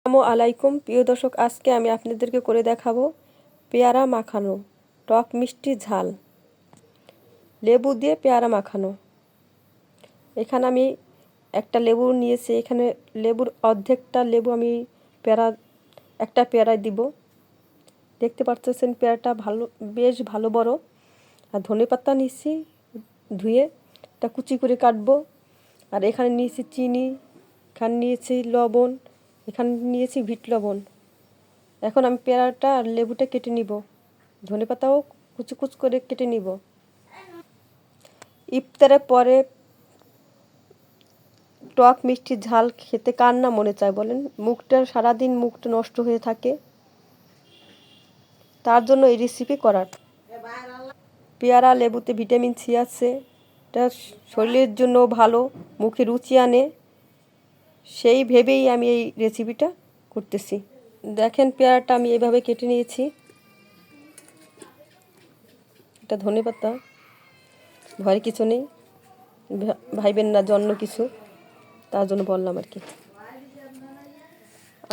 আসসালামু আলাইকুম প্রিয় দর্শক, আজকে আমি আপনাদেরকে করে দেখাবো পেয়ারা মাখানো, টক মিষ্টি ঝাল, লেবু দিয়ে পেয়ারা মাখানো। এখানে আমি একটা লেবু নিয়েছি, এখানে লেবুর অর্ধেকটা লেবু আমি একটা পেয়ারায় দিব। দেখতে পাচ্ছেন পেয়ারাটা বেশ ভালো বড়। আর ধনেপাতা নিয়েছি ধুয়ে, এটা কুচি করে কাটবো। আর এখানে নিয়েছি চিনি, এখানে নিয়েছি লবণ, এখানে নিয়েছি বিট লবণ। এখন আমি পেয়ারাটা আর লেবুটা কেটে নিব, ধনেপাতাও কুচি কুচি করে কেটে নিব। ইফতারের পরে টক মিষ্টি ঝাল খেতে কার না মনে চায় বলেন? সারাদিন মুখটা নষ্ট হয়ে থাকে, তার জন্য এই রেসিপি করার। পেয়ারা লেবুতে ভিটামিন সি আছে, এটা শরীরের জন্য ভালো, মুখে রুচি আনে। সেই ভেবেই আমি এই রেসিপিটা করতেছি। দেখেন পেয়ারাটা আমি এভাবে কেটে নিয়েছি। এটা ধনেপাতা, ভয়ের কিছু নেই, ভাইবেন না জন্য কিছু, তার জন্য বললাম আর কি।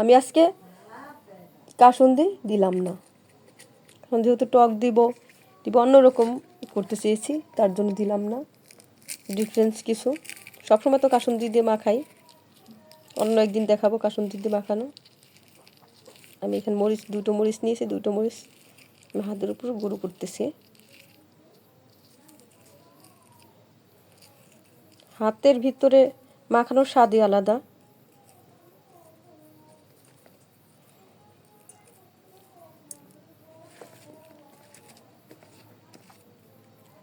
আমি আজকে কাসুন্দি দিলাম না, কারণ যেহেতু টক দিব অন্যরকম করতে চেয়েছি, তার জন্য দিলাম না। ডিফারেন্স কিছু, সবসময় তো কাসুন্দি দিয়ে মাখাই, অন্য একদিন দেখাবো কাসুন্দি দিয়ে মাখানো। আমি এখানে দুটো মরিচ নিয়েছি, দুটো মরিচ আমি হাতের উপর গুঁড়ো করতেছি। হাতের ভিতরে মাখানোর স্বাদই আলাদা।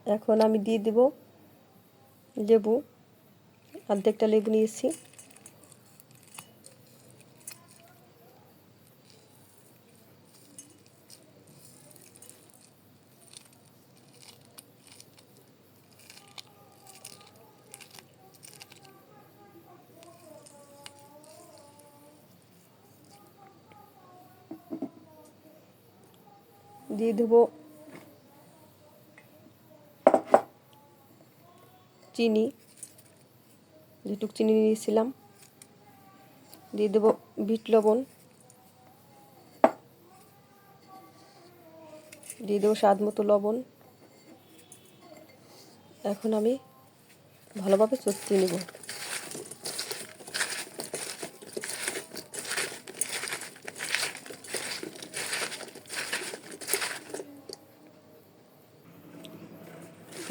এখন আমি দিয়ে দেব লেবু, অর্ধেকটা লেবু নিয়েছি। দিয়ে দেব চিনি, যেটুকু চিনি নিয়েছিলাম। দিয়ে দেব বিট লবণ, দিয়ে দেবো স্বাদ মতো লবণ। এখন আমি ভালোভাবে চটকিয়ে নেব।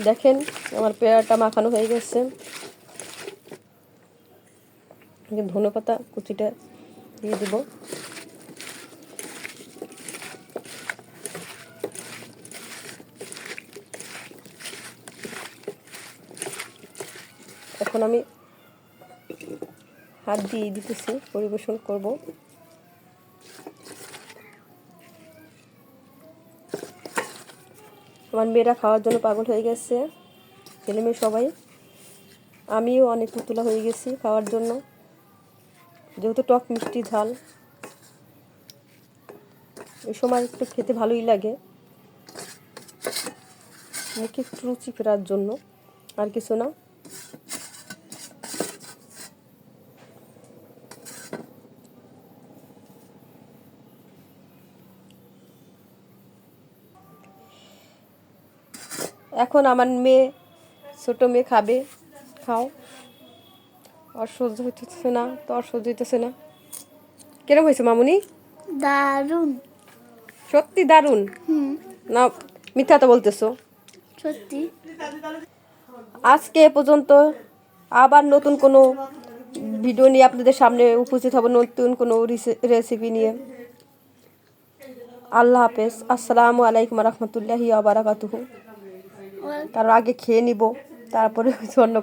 দেখেন আমার পেয়ারাটা মাখানো হয়ে গেছে। ধনেপাতা কুচিটা দিয়ে দেব। এখন আমি হাত দিয়ে দিতেছি, পরিবেশন করব। আমার মেয়েরা খাওয়ার জন্য পাগল হয়ে গেছে, ছেলে মেয়ে সবাই। আমিও অনেক উতলা হয়ে গেছি খাওয়ার জন্য, যেহেতু টক মিষ্টি ঝাল এই সময় একটু খেতে ভালোই লাগে, মুখে একটু রুচি ফেরার জন্য, আর কিছু না। এখন আমার ছোটো মেয়ে খাবে, খাও। আর সহ্য হইতেছে না, তো আর সহ্য হইতেছে না। কিরকম হয়েছে মামুনি? দারুন, সত্যি দারুণ না মিথ্যা তো বলতেছো? সত্যি। আজকে এ পর্যন্ত, আবার নতুন কোনো ভিডিও নিয়ে আপনাদের সামনে উপস্থিত হব, নতুন কোনো রেসিপি নিয়ে। আল্লাহ হাফেজ, আসসালামু আলাইকুম রহমতুল্লাহি ওয়া বারাকাতুহু। তার আগে খেয়ে নিব, তারপরে অন্য